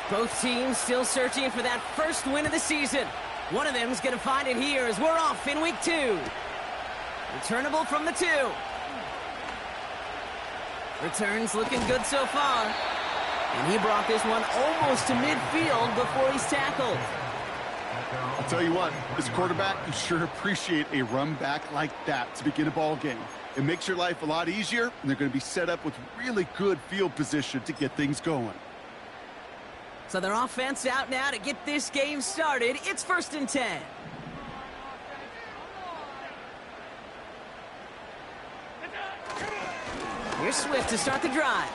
Both teams still searching for that first win of the season. One of them is going to find it here as we're off in week 2. Returnable from the 2. Returns looking good so far. And he brought this one almost to midfield before he's tackled. I'll tell you what, as a quarterback, you sure appreciate a run back like that to begin a ball game. It makes your life a lot easier, and they're going to be set up with really good field position to get things going. So their offense out now to get this game started. It's 1st and 10. Here's Swift to start the drive.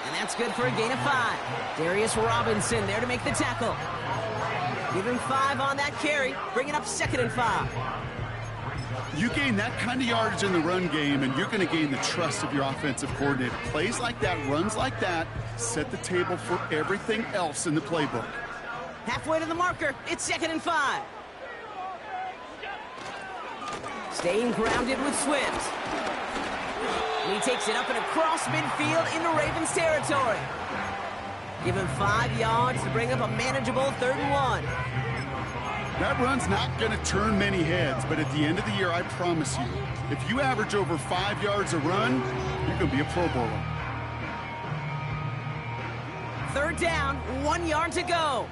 And that's good for a gain of 5. Darius Robinson there to make the tackle. Give him 5 on that carry, bringing up 2nd and 5. You gain that kind of yardage in the run game, and you're going to gain the trust of your offensive coordinator. Plays like that, runs like that, set the table for everything else in the playbook. Halfway to the marker, it's 2nd and 5. Staying grounded with Swift. And he takes it up and across midfield into Ravens territory. Give him 5 yards to bring up a manageable 3rd and 1. That run's not going to turn many heads, but at the end of the year, I promise you, if you average over 5 yards a run, you're going to be a Pro Bowler. 3rd down, 1 yard to go.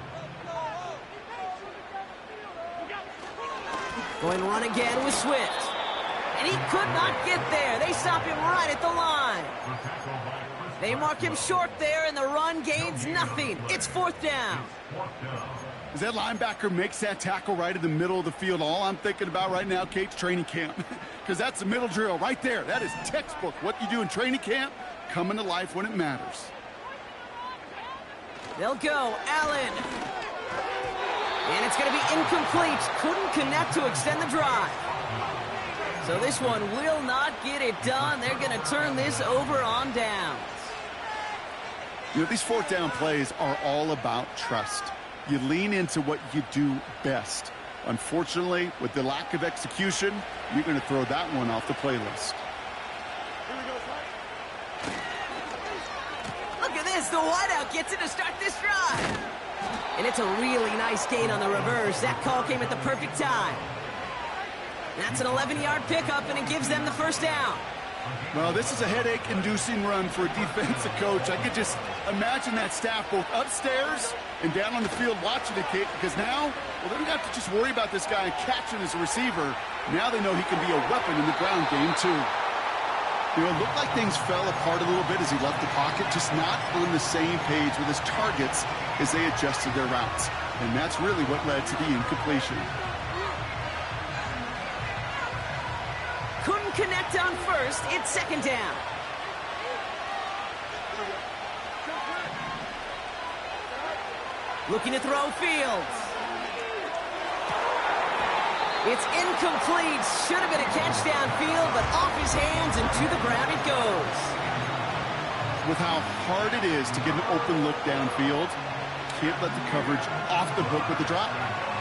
Going run again with Swift. And he could not get there. They stop him right at the line. They mark him short there, and the run gains nothing. It's 4th down. As that linebacker makes that tackle right in the middle of the field, all I'm thinking about right now, Kate's training camp. Because that's the middle drill right there. That is textbook. What you do in training camp, coming to life when it matters. They'll go. Allen. And it's going to be incomplete. Couldn't connect to extend the drive. So this one will not get it done. They're going to turn this over on downs. You know, these 4th down plays are all about trust. You lean into what you do best. Unfortunately, with the lack of execution, you're going to throw that one off the playlist. Look at this. The wideout gets it to start this drive. And it's a really nice gain on the reverse. That call came at the perfect time. That's an 11-yard pickup, and it gives them the 1st down. Well, this is a headache-inducing run for a defensive coach. I could just imagine that staff both upstairs and down on the field watching it, Kate, because now, well, they don't have to just worry about this guy catching as a receiver. Now they know he can be a weapon in the ground game, too. You know, it looked like things fell apart a little bit as he left the pocket, just not on the same page with his targets as they adjusted their routes. And that's really what led to the incompletion. Couldn't connect on 1st. It's 2nd down. Looking to throw Fields. It's incomplete. Should have been a catch downfield, but off his hands and to the ground it goes. With how hard it is to get an open look downfield, can't let the coverage off the hook with the drop.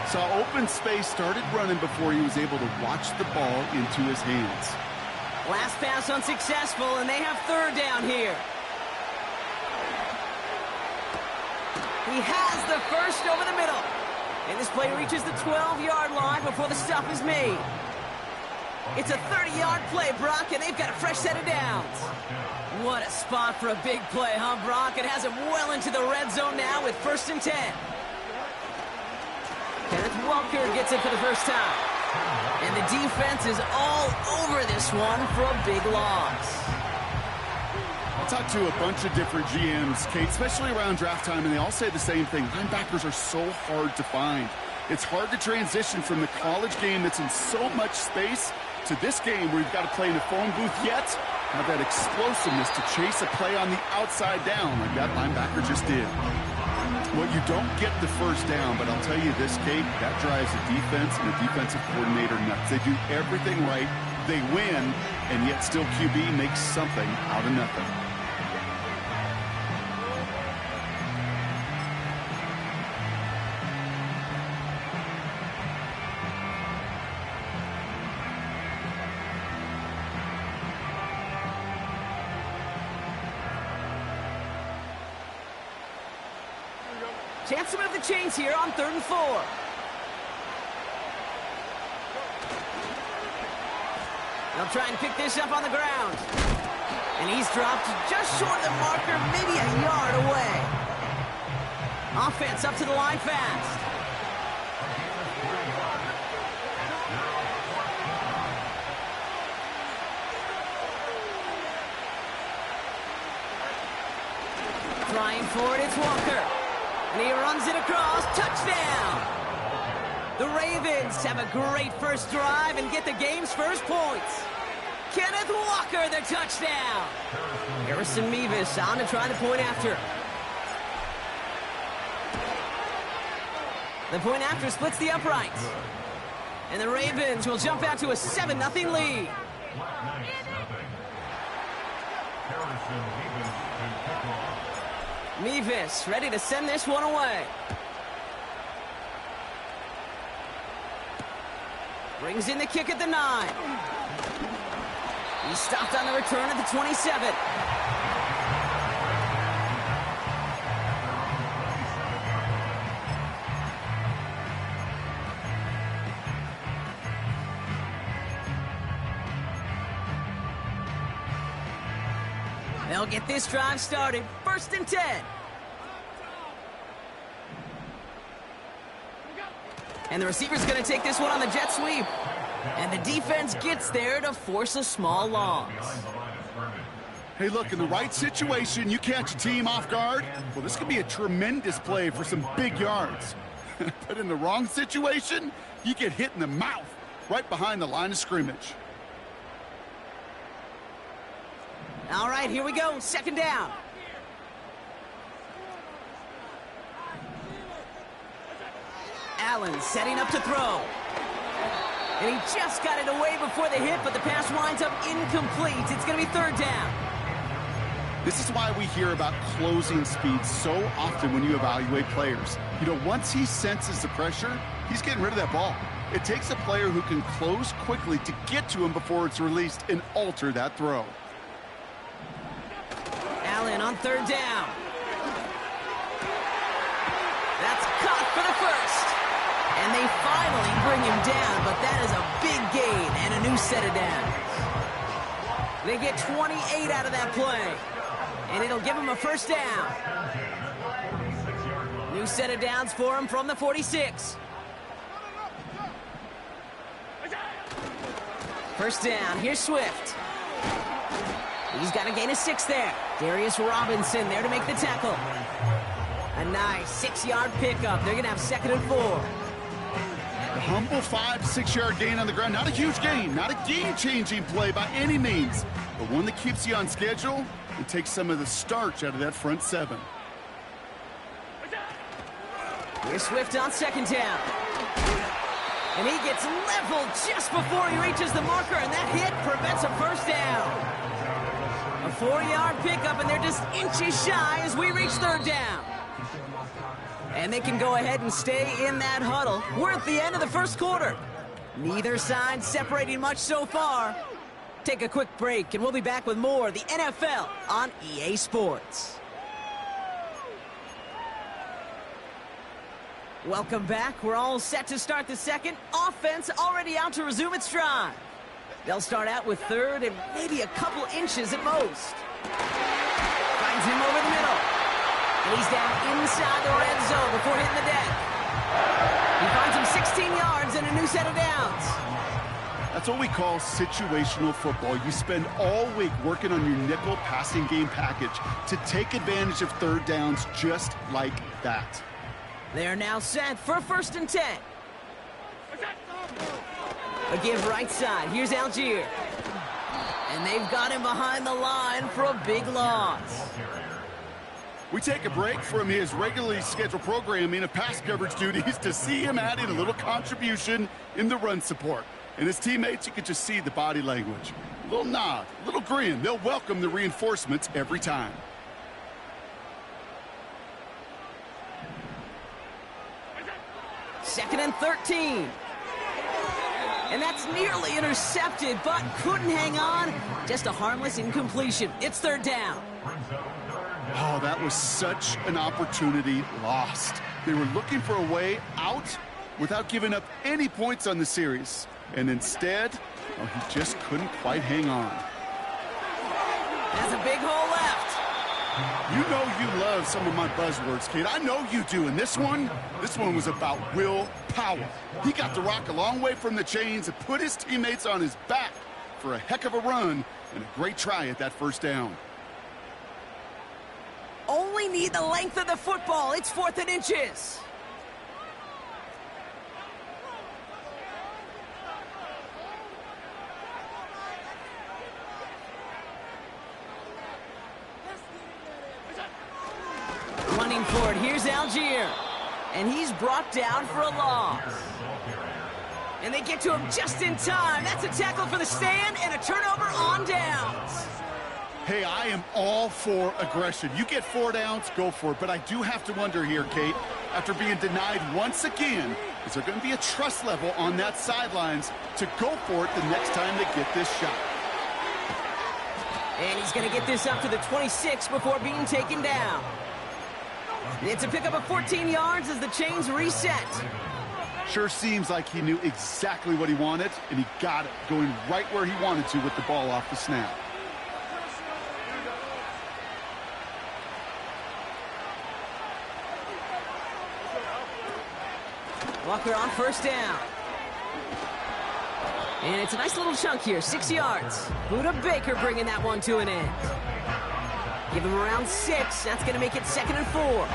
Saw open space, started running before he was able to watch the ball into his hands. Last pass unsuccessful, and they have 3rd down here. He has the 1st over the middle. And this play reaches the 12-yard line before the stop is made. It's a 30-yard play, Brock, and they've got a fresh set of downs. What a spot for a big play, huh, Brock? It has him well into the red zone now with 1st and 10. Kenneth Walker gets it for the 1st time. And the defense is all over this one for a big loss. I talked to a bunch of different GMs, Kate, especially around draft time, and they all say the same thing. Linebackers are so hard to find. It's hard to transition from the college game that's in so much space to this game where you've got to play in a phone booth yet have that explosiveness to chase a play on the outside down like that linebacker just did. Well, you don't get the 1st down, but I'll tell you this, Kate, that drives the defense and the defensive coordinator nuts. They do everything right, they win, and yet still QB makes something out of nothing. Chance to move the chains here on 3rd and 4. They'll try and pick this up on the ground. And he's dropped just short of the marker, maybe a yard away. Offense up to the line fast. Trying for it, it's Walker. And he runs it across, touchdown! The Ravens have a great first drive and get the game's first points. Kenneth Walker, the touchdown! Harrison Mevis on to try the point after. The point after splits the uprights. And the Ravens will jump out to a 7-0 lead. Mevis ready to send this one away. Brings in the kick at the 9. He's stopped on the return at the 27. They'll get this drive started. 1st and 10. And the receiver's going to take this one on the jet sweep. And the defense gets there to force a small loss. Hey, look, in the right situation, you catch a team off guard. Well, this could be a tremendous play for some big yards. But in the wrong situation, you get hit in the mouth right behind the line of scrimmage. All right, here we go. 2nd down. Allen setting up to throw. And he just got it away before the hit, but the pass winds up incomplete. It's going to be 3rd down. This is why we hear about closing speed so often when you evaluate players. You know, once he senses the pressure, he's getting rid of that ball. It takes a player who can close quickly to get to him before it's released and alter that throw. Allen on 3rd down. That's caught for the first. And they finally bring him down, but that is a big gain and a new set of downs. They get 28 out of that play, and it'll give him a 1st down. New set of downs for him from the 46. 1st down, here's Swift. He's got to gain a 6 there. Darius Robinson there to make the tackle. A nice 6-yard pickup. They're going to have 2nd and 4. A humble 5-6-yard gain on the ground. Not a huge gain, not a game-changing play by any means, but one that keeps you on schedule and takes some of the starch out of that front 7. Here's Swift on 2nd down. And he gets leveled just before he reaches the marker, and that hit prevents a 1st down. A 4-yard pickup, and they're just inches shy as we reach 3rd down. And they can go ahead and stay in that huddle. We're at the end of the 1st quarter. Neither side separating much so far. Take a quick break, and we'll be back with more of the NFL on EA Sports. Welcome back. We're all set to start the 2nd. Offense already out to resume its drive. They'll start out with 3rd and maybe a couple inches at most. Finds him over the middle. And he's down inside the red zone before hitting the deck. He finds him 16 yards and a new set of downs. That's what we call situational football. You spend all week working on your nickel passing game package to take advantage of 3rd downs just like that. They are now set for 1st and 10. A give right side. Here's Algier. And they've got him behind the line for a big loss. We take a break from his regularly scheduled programming of pass coverage duties to see him adding a little contribution in the run support. And his teammates, you can just see the body language. A little nod, a little grin. They'll welcome the reinforcements every time. Second and 13. And that's nearly intercepted, but couldn't hang on. Just a harmless incompletion. It's 3rd down. Oh, that was such an opportunity lost. They were looking for a way out without giving up any points on the series. And instead, well, he just couldn't quite hang on. Has a big hole left. You know you love some of my buzzwords, kid. I know you do. And this one was about willpower. He got the rock a long way from the chains and put his teammates on his back for a heck of a run and a great try at that first down. Only need the length of the football. It's 4th and inches. Running for it, here's Algier. And he's brought down for a loss. And they get to him just in time. That's a tackle for the stand and a turnover on downs. Hey, I am all for aggression. You get 4 downs, go for it. But I do have to wonder here, Kate, after being denied once again, is there going to be a trust level on that sidelines to go for it the next time they get this shot? And he's going to get this up to the 26 before being taken down. It's a pickup of 14 yards as the chains reset. Sure seems like he knew exactly what he wanted, and he got it, going right where he wanted to with the ball off the snap. Walker on first down. And it's a nice little chunk here, 6 yards. Buda Baker bringing that one to an end. Give him around 6. That's going to make it 2nd and 4.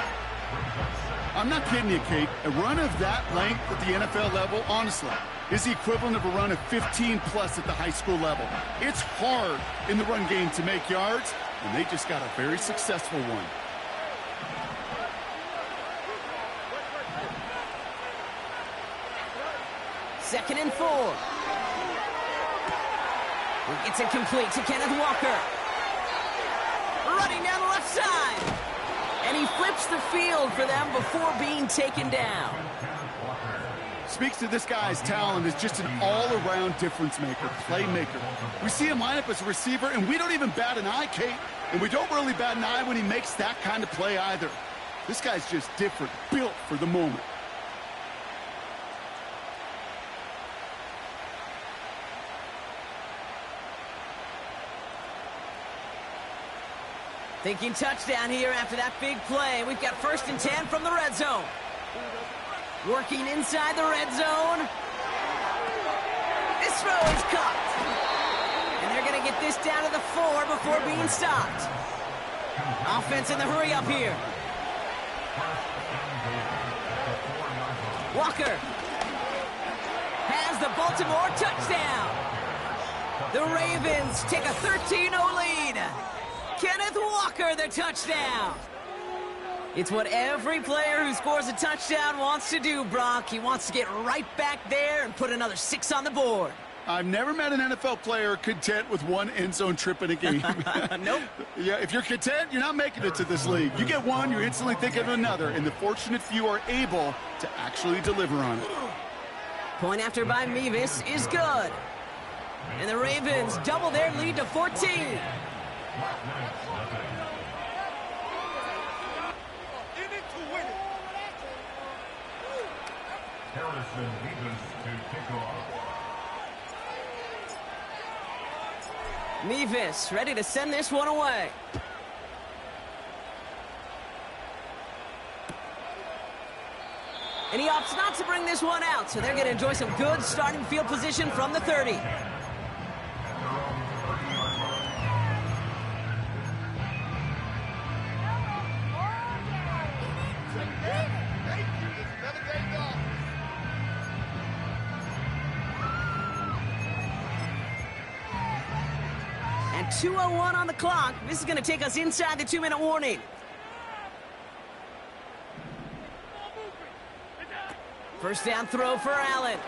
I'm not kidding you, Kate. A run of that length at the NFL level, honestly, is the equivalent of a run of 15-plus at the high school level. It's hard in the run game to make yards, and they just got a very successful one. Second and 4. He gets it complete to Kenneth Walker. Running down the left side. And he flips the field for them before being taken down. Speaks to this guy's talent as just an all-around difference maker, playmaker. We see him line up as a receiver, and we don't even bat an eye, Kate. And we don't really bat an eye when he makes that kind of play either. This guy's just different, built for the moment. Thinking touchdown here after that big play. We've got 1st and 10 from the red zone. Working inside the red zone. This throw is caught. And they're going to get this down to the 4 before being stopped. Offense in the hurry up here. Walker has the Baltimore touchdown. The Ravens take a 13-0 lead. Kenneth Walker, the touchdown. It's what every player who scores a touchdown wants to do, Brock. He wants to get right back there and put another 6 on the board. I've never met an NFL player content with one end zone trip in a game. Nope. Yeah, if you're content, you're not making it to this league. You get one, you're instantly thinking of another, and the fortunate few are able to actually deliver on it. Point after by Mevis is good. And the Ravens double their lead to 14. Mevis ready to send this one away. And he opts not to bring this one out, so they're going to enjoy some good starting field position from the 30. And 2:01 on the clock. This is going to take us inside the 2-minute warning. First down throw for Allen.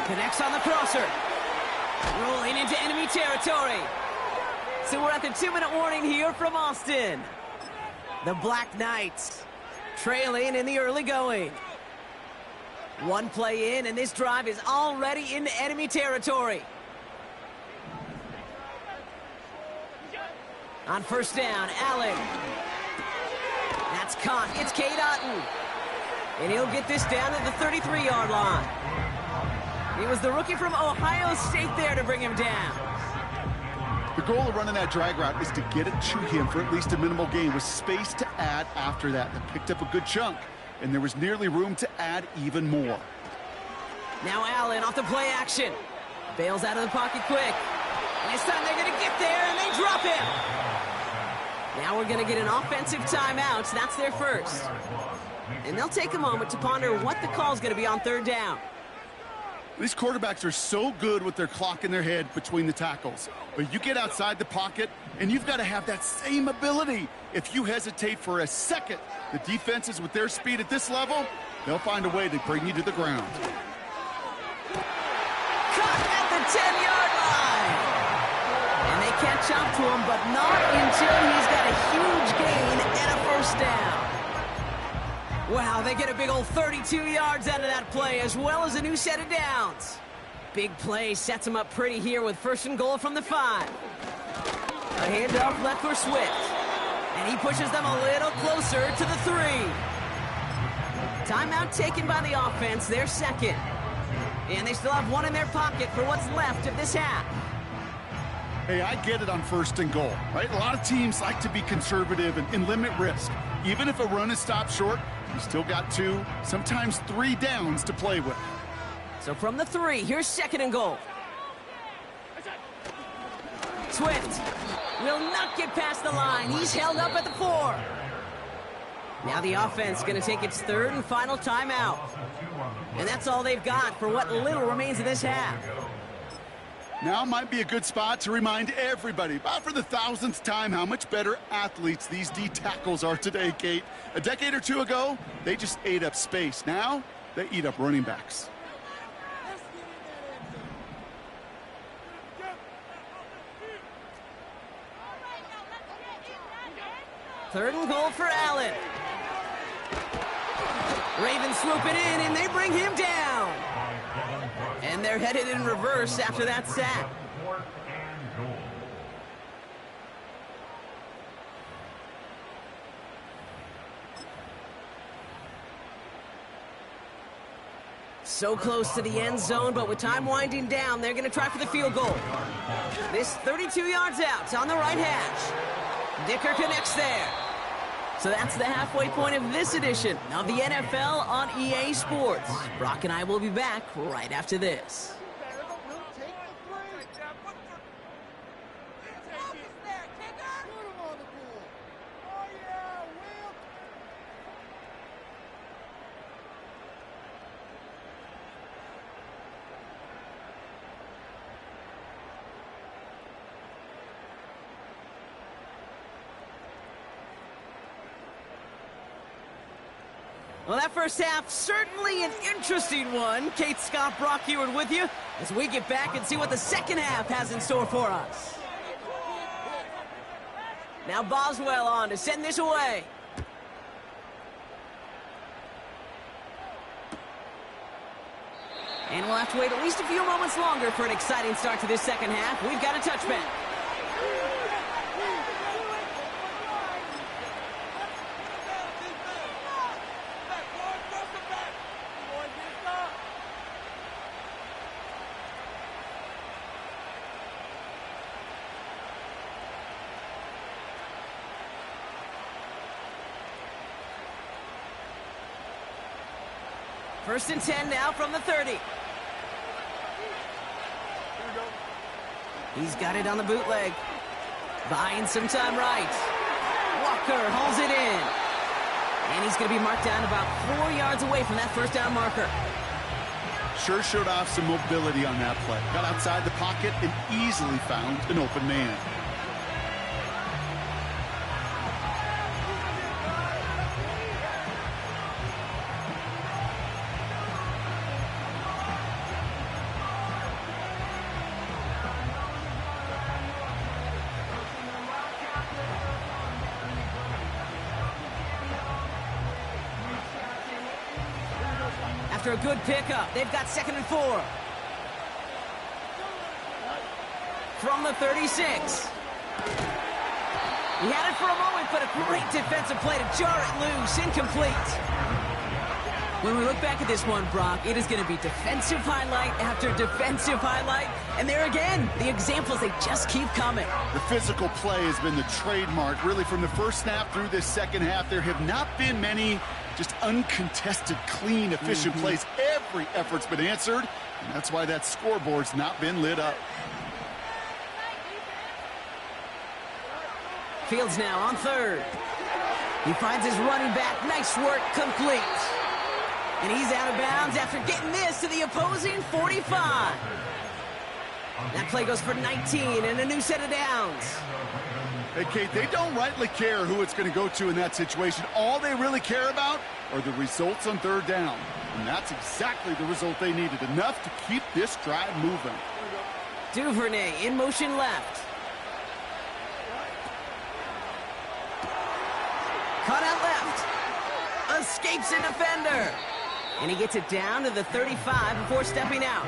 Connects on the crosser. Rolling into enemy territory. So we're at the 2-minute warning here from Austin. The Black Knights trailing in the early going. One play in, and this drive is already into enemy territory. On first down, Allen. That's It's caught. It's Cade Otton. And he'll get this down to the 33-yard line. It was the rookie from Ohio State there to bring him down. The goal of running that drag route is to get it to him for at least a minimal gain with space to add after that. They picked up a good chunk, and there was nearly room to add even more. Now Allen off the play action. Bails out of the pocket quick. And this time they're going to get there, and they drop him. Now we're going to get an offensive timeout. So that's their first. And they'll take a moment to ponder what the call is going to be on third down. These quarterbacks are so good with their clock in their head between the tackles. But you get outside the pocket, and you've got to have that same ability. If you hesitate for a second, the defenses with their speed at this level, they'll find a way to bring you to the ground. Caught at the 10-yard line. And they catch up to him, but not until he's got a huge gain and a first down. Wow, they get a big old 32 yards out of that play, as well as a new set of downs. Big play sets them up pretty here with 1st and goal from the 5. A handoff left for Swift. And he pushes them a little closer to the 3. Timeout taken by the offense, their second. And they still have one in their pocket for what's left of this half. Hey, I get it on 1st and goal, right? A lot of teams like to be conservative and limit risk. Even if a run is stopped short, you still got 2, sometimes 3 downs to play with. So from the 3, here's 2nd and goal. Swift will not get past the line. He's held up at the 4. Now the offense going to take its 3rd and final timeout. And that's all they've got for what little remains of this half. Now might be a good spot to remind everybody, about for the 1000th time, how much better athletes these D tackles are today, Kate. A decade or 2 ago, they just ate up space. Now, they eat up running backs. Third and goal for Allen. Ravens swoop it in, and they bring him down. And they're headed in reverse after that sack. So close to the end zone, but with time winding down, they're going to try for the field goal. This 32 yards out on the right hash. Dicker connects there. So that's the halfway point of this edition of the NFL on EA Sports. Brock and I will be back right after this. Well, that first half, certainly an interesting one. Kate, Scott, Brock Heward with you as we get back and see what the second half has in store for us. Now Boswell on to send this away. And we'll have to wait at least a few moments longer for an exciting start to this second half. We've got a touchback. First and 10 now from the 30. He's got it on the bootleg. Buying some time right. Walker holds it in. And he's going to be marked down about 4 yards away from that first down marker. Sure showed off some mobility on that play. Got outside the pocket and easily found an open man. After a good pickup, they've got 2nd and 4. From the 36. He had it for a moment, but a great defensive play to jar it loose. Incomplete. When we look back at this one, Brock, it is going to be defensive highlight after defensive highlight. And there again, the examples, they just keep coming. The physical play has been the trademark. Really, from the first snap through this second half, there have not been many just uncontested, clean, efficient plays. Every effort's been answered, and that's why that scoreboard's not been lit up. Fields now on third. He finds his running back. Nice work, complete. And he's out of bounds after getting this to the opposing 45. That play goes for 19 and a new set of downs. Hey, Kate, they don't rightly care who it's going to go to in that situation. All they really care about are the results on third down. And that's exactly the result they needed. Enough to keep this drive moving. Duvernay in motion left. Cut out left. Escapes a defender. And he gets it down to the 35 before stepping out.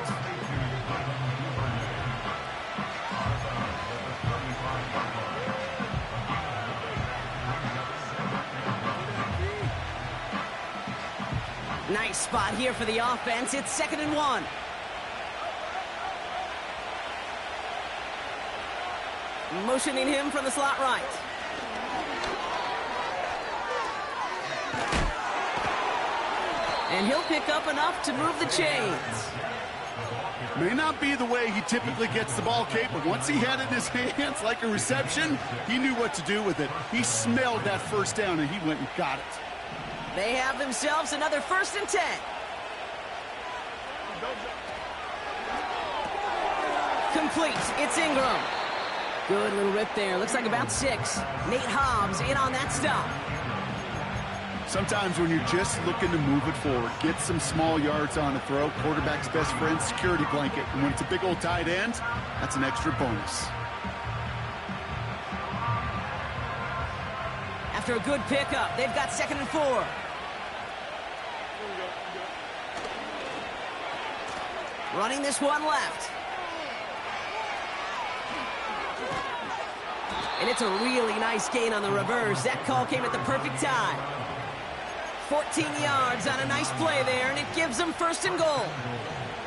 Nice spot here for the offense. It's 2nd and 1. Motioning him from the slot right. And he'll pick up enough to move the chains. May not be the way he typically gets the ball, Kate, but once he had it in his hands like a reception, he knew what to do with it. He smelled that first down, and he went and got it. They have themselves another 1st and 10. Complete. It's Ingram. Good little rip there. Looks like about 6. Nate Hobbs in on that stop. Sometimes when you're just looking to move it forward, get some small yards on a throw, quarterback's best friend, security blanket. And when it's a big old tight end, that's an extra bonus. After a good pickup, they've got 2nd and 4. Running this one left. And it's a really nice gain on the reverse. That call came at the perfect time. 14 yards on a nice play there, and it gives them 1st and goal.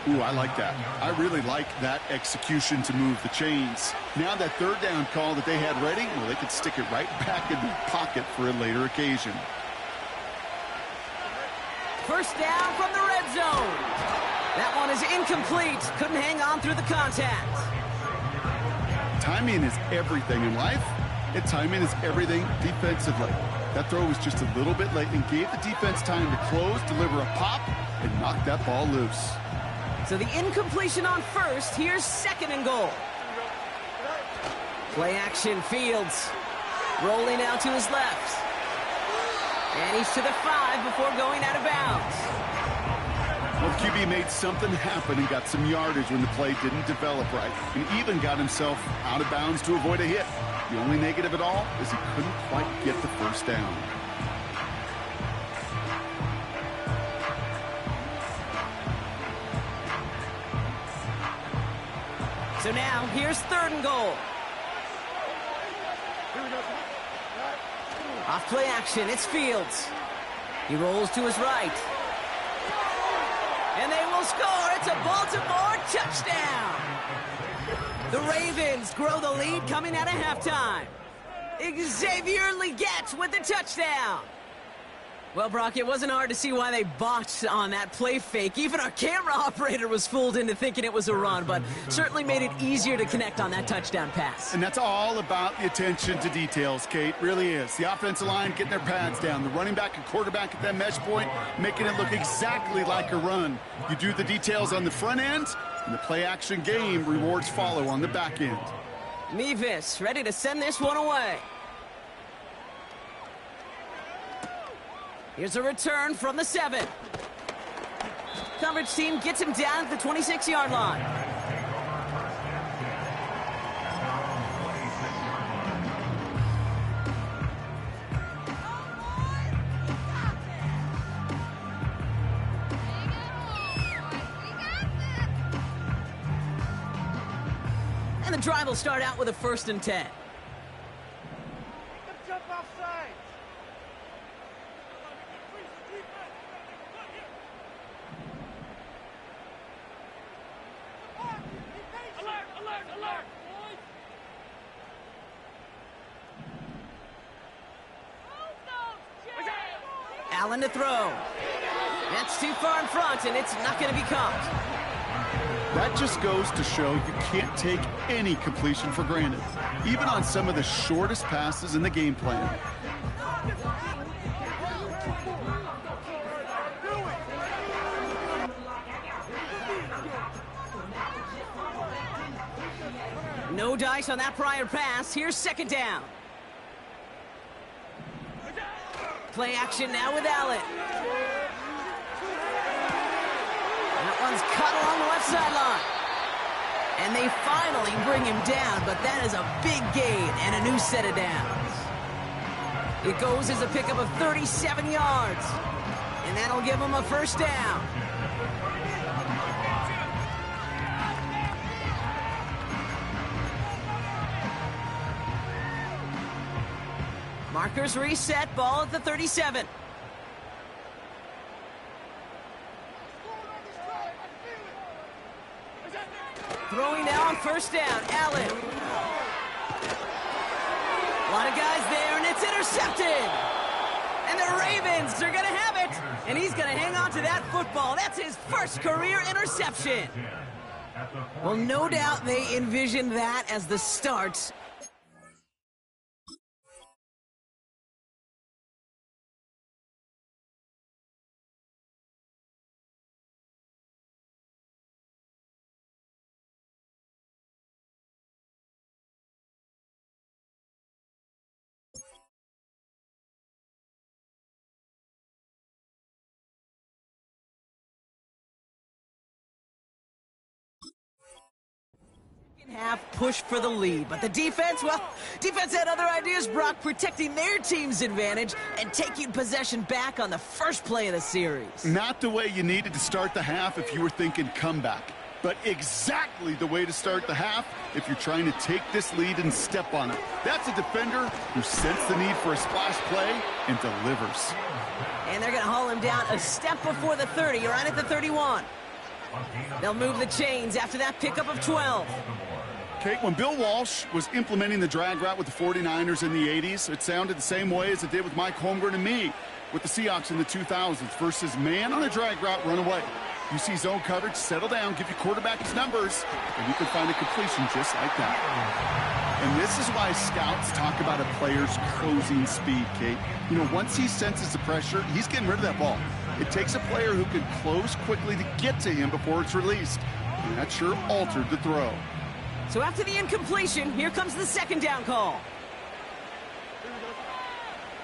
Ooh, I like that. I really like that execution to move the chains. Now that third down call that they had ready, well, they could stick it right back in the pocket for a later occasion. 1st down from the red zone. That one is incomplete. Couldn't hang on through the contact. Timing is everything in life, and timing is everything defensively. That throw was just a little bit late and gave the defense time to close, deliver a pop, and knock that ball loose. So the incompletion on 1st. Here's 2nd and goal. Play action, Fields. Rolling out to his left. And he's to the 5 before going out of bounds. Well, the QB made something happen and got some yardage when the play didn't develop right, and even got himself out of bounds to avoid a hit. The only negative at all is he couldn't quite get the 1st down. So now, here's 3rd and goal. Off play action, it's Fields. He rolls to his right. And they will score. It's a Baltimore touchdown. The Ravens grow the lead coming out of halftime. Xavier Legette with the touchdown. Well, Brock, it wasn't hard to see why they botched on that play fake. Even our camera operator was fooled into thinking it was a run, but certainly made it easier to connect on that touchdown pass. And that's all about the attention to details, Kate. Really is. The offensive line getting their pads down. The running back and quarterback at that mesh point, making it look exactly like a run. You do the details on the front end, and the play-action game rewards follow on the back end. Mevis ready to send this one away. Here's a return from the 7. Coverage team gets him down at the 26-yard line. And the drive will start out with a 1st and 10. Allen to throw. That's too far in front, and it's not going to be caught. That just goes to show you can't take any completion for granted, even on some of the shortest passes in the game plan. No dice on that prior pass. Here's second down. Play action now with Allen. That one's cut along the left sideline. And they finally bring him down, but that is a big gain and a new set of downs. It goes as a pickup of 37 yards. And that'll give him a first down. Markers reset, ball at the 37. Throwing now on first down, Allen. A lot of guys there, and it's intercepted. And the Ravens are going to have it. And he's going to hang on to that football. That's his first career interception. Well, no doubt they envisioned that as the start. Half push for the lead, but the defense, well, defense had other ideas, Brock, protecting their team's advantage and taking possession back on the first play of the series. Not the way you needed to start the half if you were thinking comeback, but exactly the way to start the half if you're trying to take this lead and step on it. That's a defender who sensed the need for a splash play and delivers. And they're going to haul him down a step before the 30, right at the 31. They'll move the chains after that pickup of 12. Kate, when Bill Walsh was implementing the drag route with the 49ers in the 80s, it sounded the same way as it did with Mike Holmgren and me with the Seahawks in the 2000s versus man on a drag route, run away. You see zone coverage, settle down, give your quarterback his numbers, and you can find a completion just like that. And this is why scouts talk about a player's closing speed, Kate. You know, once he senses the pressure, he's getting rid of that ball. It takes a player who can close quickly to get to him before it's released. And that sure altered the throw. So after the incompletion, here comes the second down call.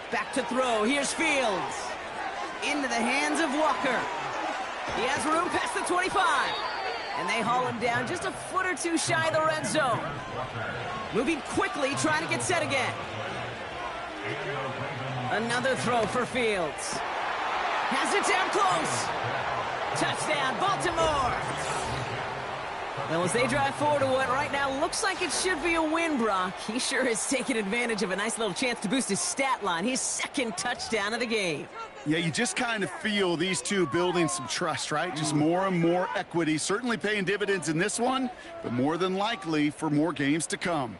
Back to throw. Here's Fields. Into the hands of Walker. He has room past the 25. And they haul him down just a foot or two shy of the red zone. Moving quickly, trying to get set again. Another throw for Fields. Has it down close. Touchdown, Baltimore. Well, as they drive forward to what right now looks like it should be a win, Brock, he sure has taken advantage of a nice little chance to boost his stat line. His second touchdown of the game. Yeah, you just kind of feel these two building some trust, right? Just more and more equity. Certainly paying dividends in this one, but more than likely for more games to come.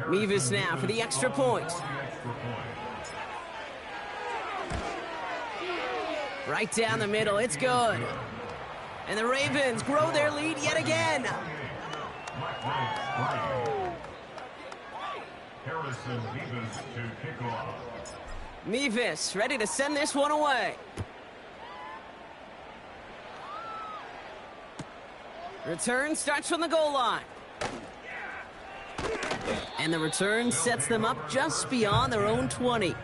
Mevis now for the extra point. Right down the middle, it's good. And the Ravens grow their lead yet again. Harrison Mevis to kick off. Mevis ready to send this one away. Return starts from the goal line. And the return sets them up just beyond their own 20.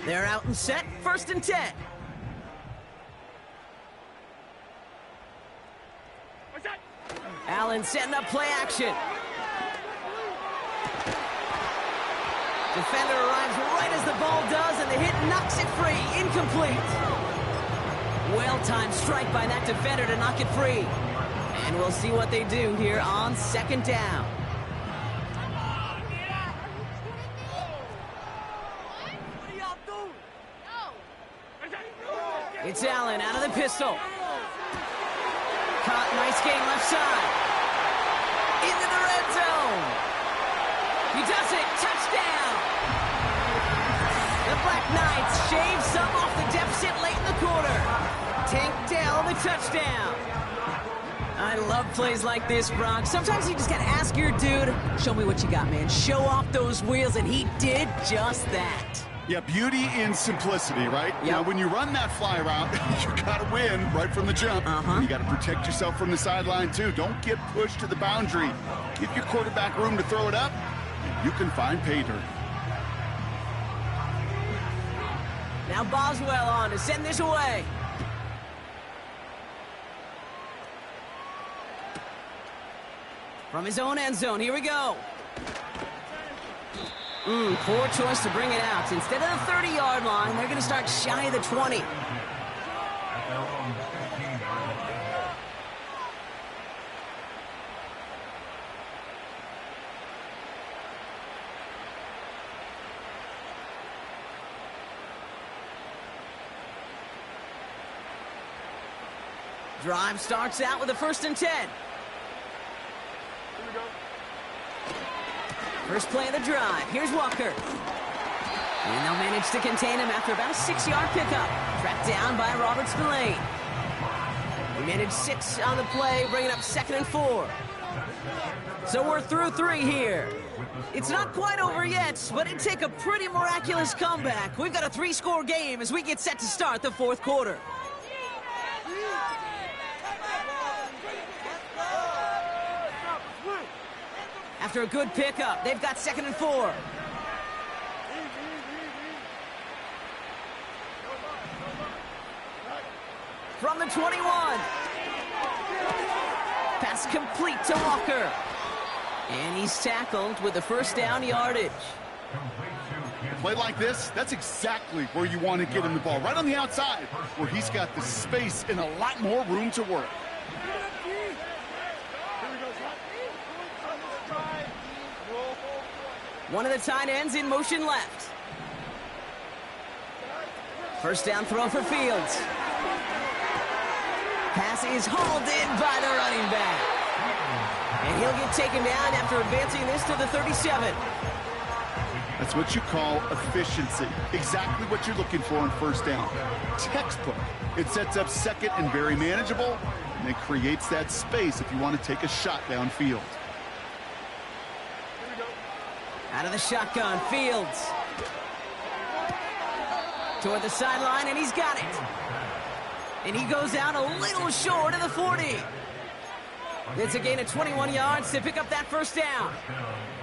They're out and set, 1st and 10. Allen setting up play action. Defender arrives right as the ball does, and the hit knocks it free. Incomplete. Well-timed strike by that defender to knock it free. And we'll see what they do here on 2nd down. It's Allen out of the pistol. Caught, nice game left side. Into the red zone. He does it. Touchdown. The Black Knights shave some off the deficit late in the quarter. Tank Dell the touchdown. I love plays like this, Brock. Sometimes you just got to ask your dude, show me what you got, man. Show off those wheels, and he did just that. Yeah, beauty in simplicity, right? Yep. Now, when you run that fly route, you got to win right from the jump. You got to protect yourself from the sideline, too. Don't get pushed to the boundary. Give your quarterback room to throw it up, and you can find pay dirt. Now Boswell on to send this away. From his own end zone, here we go. Poor choice to bring it out. Instead of the 30-yard line, they're going to start shy of the 20. Drive starts out with a 1st and 10. First play of the drive. Here's Walker. And they'll manage to contain him after about a 6-yard pickup. Tracked down by Robert Spillane. We managed 6 on the play, bringing up 2nd and 4. So we're through 3 here. It's not quite over yet, but it'd take a pretty miraculous comeback. We've got a 3-score game as we get set to start the 4th quarter. After a good pickup, they've got 2nd and 4. From the 21. Pass complete to Walker. And he's tackled with the 1st down yardage. Play like this, that's exactly where you want to get him the ball. Right on the outside, where he's got the space and a lot more room to work. One of the tight ends in motion left. 1st down throw for Fields. Pass is hauled in by the running back. And he'll get taken down after advancing this to the 37. That's what you call efficiency. Exactly what you're looking for on 1st down. Textbook. It sets up 2nd and very manageable, and it creates that space if you want to take a shot downfield. Out of the shotgun, Fields. Toward the sideline, and he's got it. And he goes out a little short of the 40. It's a gain of 21 yards to pick up that 1st down.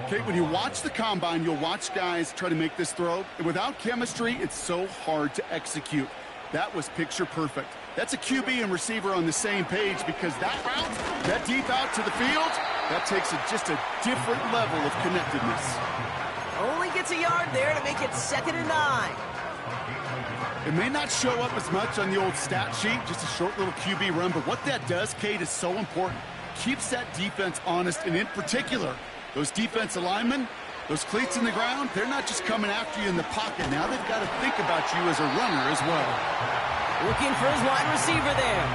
Okay, when you watch the combine, you'll watch guys try to make this throw. And without chemistry, it's so hard to execute. That was picture perfect. That's a QB and receiver on the same page, because that route, that deep out to the field, that takes just a different level of connectedness. Only gets a yard there to make it 2nd and 9. It may not show up as much on the old stat sheet, just a short little QB run, but what that does, Kate, is so important. Keeps that defense honest, and in particular, those defense linemen, those cleats in the ground, they're not just coming after you in the pocket. Now they've got to think about you as a runner as well. Looking for his wide receiver there.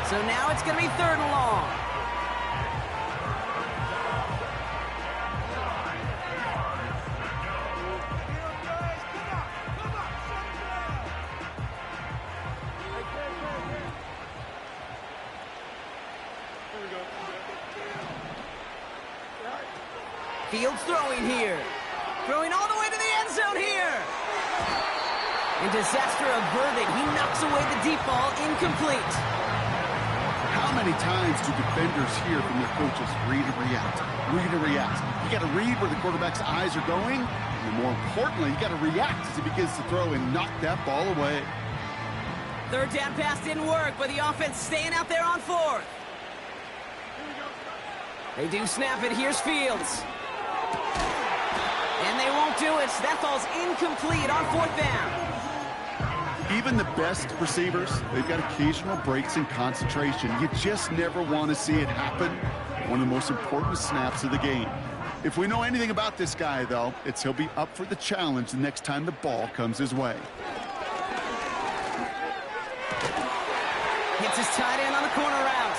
So now it's going to be 3rd and long. Fields throwing here. Throwing all the way to the end zone here. And disaster averted. He knocks away the deep ball, incomplete. How many times do defenders hear from their coaches, read and react, read and react? You got to read where the quarterback's eyes are going, and more importantly, you got to react as he begins to throw and knock that ball away. 3rd down pass didn't work, but the offense staying out there on 4th. They do snap it. Here's Fields. And they won't do it. That ball's incomplete on 4th down. Even the best receivers, they've got occasional breaks in concentration. You just never want to see it happen. One of the most important snaps of the game. If we know anything about this guy, though, it's he'll be up for the challenge the next time the ball comes his way. Gets his tight end on the corner route.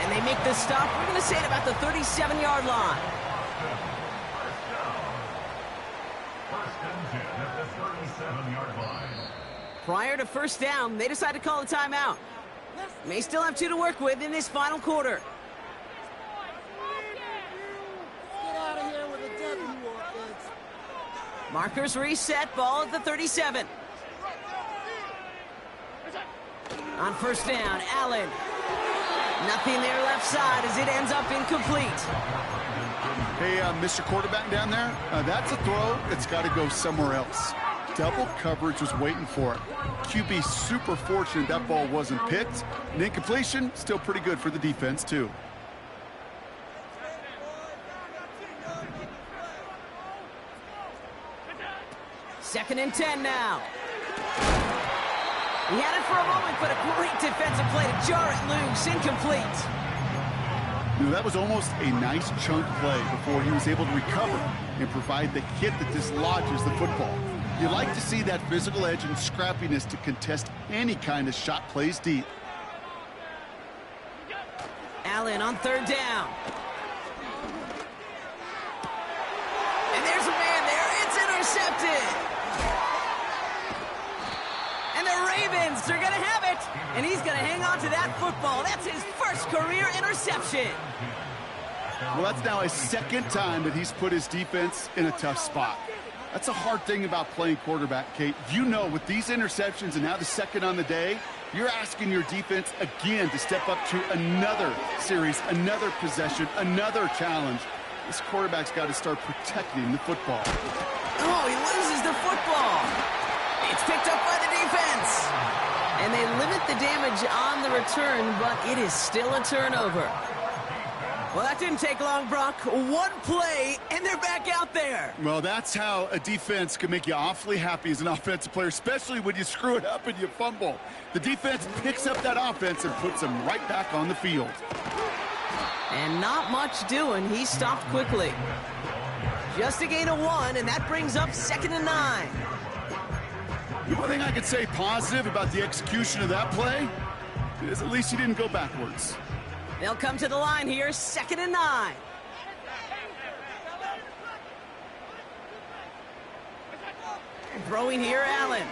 And they make the stop, we're going to say, at about the 37-yard line. First and 10 at the 37-yard line. Prior to first down, they decide to call a timeout. May still have 2 to work with in this final quarter. Get out of here with a W, offense. Markers reset, ball at the 37. On first down, Allen. Nothing there left side as it ends up incomplete. Hey, Mr. Quarterback down there, that's a throw that's got to go somewhere else. Double coverage was waiting for it. QB super fortunate that ball wasn't picked. An incompletion, still pretty good for the defense, too. Second and 10 now. He had it for a moment, but a great defensive play to jar it loose, incomplete. You know, that was almost a nice chunk play before he was able to recover and provide the hit that dislodges the football. You like to see that physical edge and scrappiness to contest any kind of shot plays deep. Allen on third down. And there's a man there. It's intercepted. And the Ravens are going to have it. And he's going to hang on to that football. That's his first career interception. Well, that's now his second time that he's put his defense in a tough spot. That's a hard thing about playing quarterback, Kate. You know, with these interceptions and now the second on the day, you're asking your defense again to step up to another series, another possession, another challenge. This quarterback's got to start protecting the football. Oh, he loses the football. It's picked up by the defense. And they limit the damage on the return, but it is still a turnover. Well, that didn't take long, Brock. One play, and they're back out there. Well, that's how a defense can make you awfully happy as an offensive player, especially when you screw it up and you fumble. The defense picks up that offense and puts them right back on the field. And not much doing. He stopped quickly. Just a gain of 1, and that brings up 2nd and 9. The one thing I could say positive about the execution of that play is at least he didn't go backwards. They'll come to the line here, 2nd and 9. Throwing here, Allen.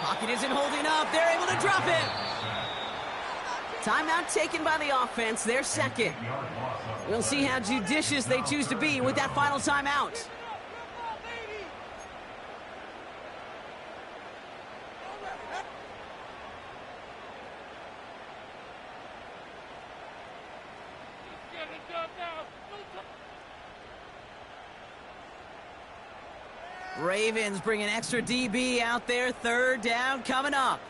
Pocket isn't holding up. They're able to drop it. Timeout taken by the offense, their second. We'll see how judicious they choose to be with that final timeout. Ravens bring an extra DB out there. Third down coming up.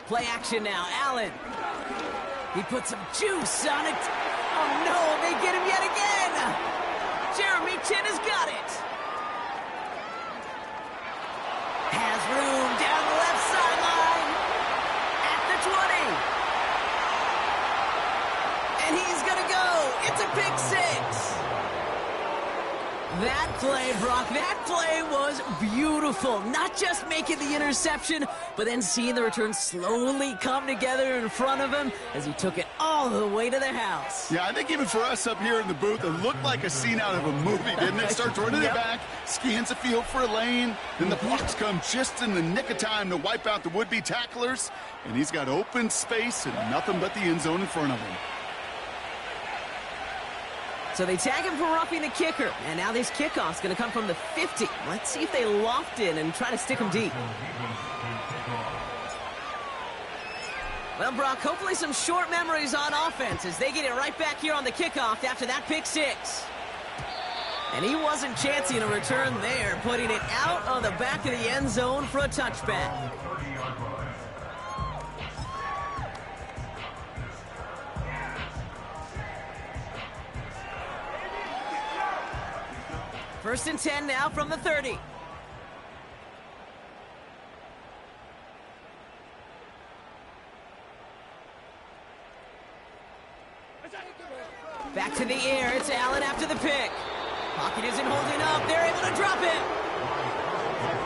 Play action now. Allen. He put some juice on it. Oh, no, they get him yet again. Jeremy Chin has got it. Has room down the left sideline. At the 20. And he's going to go. It's a pick 6. That play, Brock, that play was beautiful. Not just making the interception, but then seeing the return slowly come together in front of him as he took it all the way to the house. Yeah, I think even for us up here in the booth, it looked like a scene out of a movie, didn't it? Starts running it back, scans the field for a lane, then the blocks come just in the nick of time to wipe out the would-be tacklers, and he's got open space and nothing but the end zone in front of him. So they tag him for roughing the kicker, and now this kickoff's going to come from the 50. Let's see if they loft in and try to stick him deep. Well, Brock, hopefully some short memories on offense as they get it right back here on the kickoff after that pick 6. And he wasn't chancing a return there, putting it out on the back of the end zone for a touchback. First and 10 now from the 30. Back to the air. It's Allen after the pick. Pocket isn't holding up. They're able to drop it.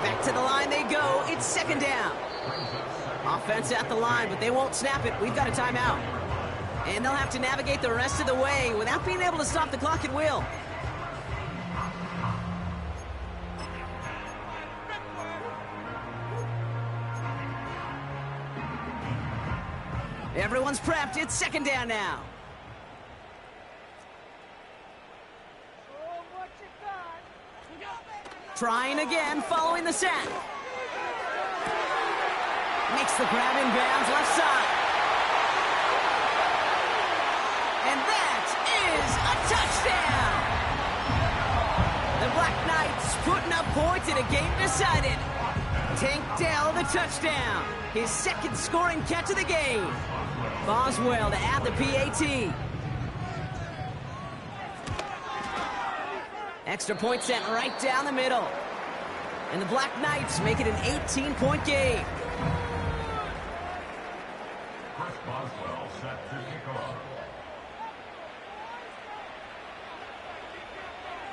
Back to the line they go. It's 2nd down. Offense at the line, but they won't snap it. We've got a timeout. And they'll have to navigate the rest of the way without being able to stop the clock at will. Everyone's prepped. It's second down now. Trying again, following the sack. Makes the grab in bounds, left side. And that is a touchdown! The Black Knights putting up points in a game decided. Tank Dell the touchdown. His second scoring catch of the game. Boswell to add the PAT. Extra point set right down the middle. And the Black Knights make it an 18-point game. Chris Boswell set to kick off.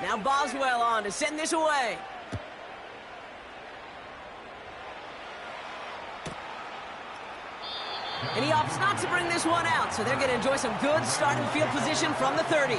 Now Boswell on to send this away. And he opts not to bring this one out, so they're going to enjoy some good starting field position from the 30.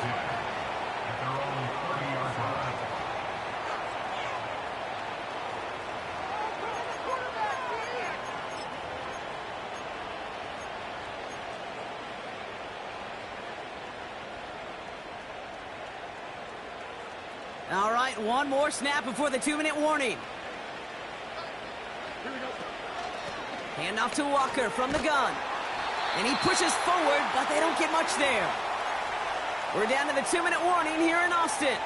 All right, one more snap before the 2-minute warning. Hand off to Walker from the gun. And he pushes forward, but they don't get much there. We're down to the 2-minute warning here in Austin.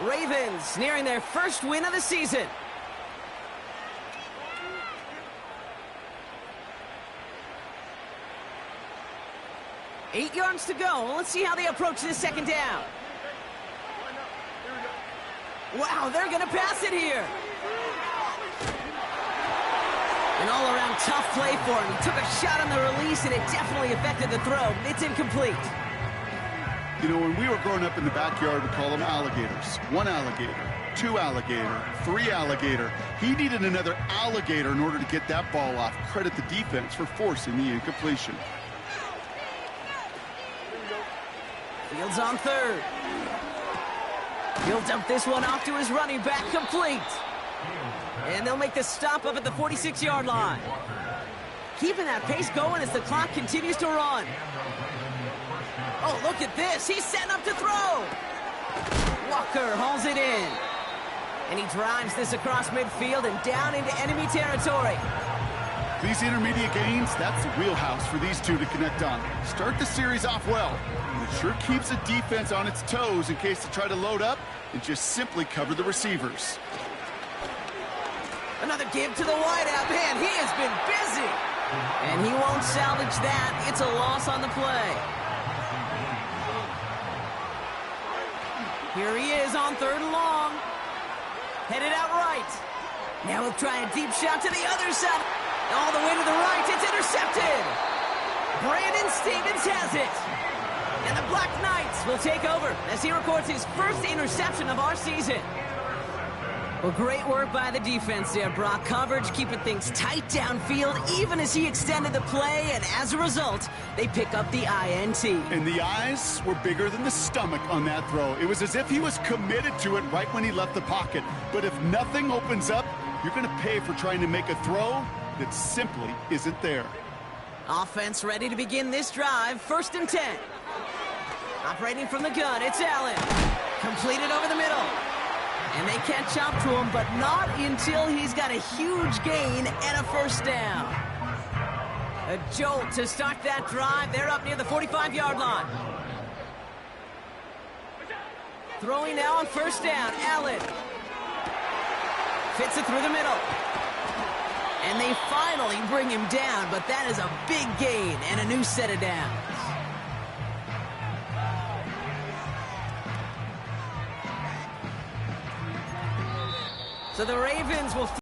Ravens nearing their first win of the season. Eight yards to go. Let's see how they approach this second down. Wow, they're going to pass it here. An all-around tough play for him. He took a shot on the release, and it definitely affected the throw. It's incomplete. You know, when we were growing up in the backyard, we call them alligators. One alligator, two alligator, three alligator. He needed another alligator in order to get that ball off. Credit the defense for forcing the incompletion. Fields on third. He'll dump this one off to his running back, complete. And they'll make the stop up at the 46-yard line. Keeping that pace going as the clock continues to run. Oh, look at this. He's setting up to throw. Walker hauls it in. And he drives this across midfield and down into enemy territory. These intermediate gains, that's the wheelhouse for these two to connect on. Start the series off well. And it sure keeps the defense on its toes in case they try to load up and just simply cover the receivers. Another give to the wideout. Man, he has been busy. And he won't salvage that. It's a loss on the play. Here he is on third and long. Headed out right. Now he'll try a deep shot to the other side. All the way to the right. It's intercepted. Brandon Stevens has it. And the Black Knights will take over as he records his first interception of our season. Well, great work by the defense there, Brock. Coverage keeping things tight downfield even as he extended the play, and as a result, they pick up the INT. And the eyes were bigger than the stomach on that throw. It was as if he was committed to it right when he left the pocket. But if nothing opens up, you're going to pay for trying to make a throw that simply isn't there. Offense ready to begin this drive. 1st and 10. Operating from the gun, it's Allen. Completed over the middle. And they catch up to him, but not until he's got a huge gain and a first down. A jolt to start that drive. They're up near the 45-yard line. Throwing now on 1st down, Allen. Fits it through the middle. And they finally bring him down, but that is a big gain and a new set of downs. So the Ravens will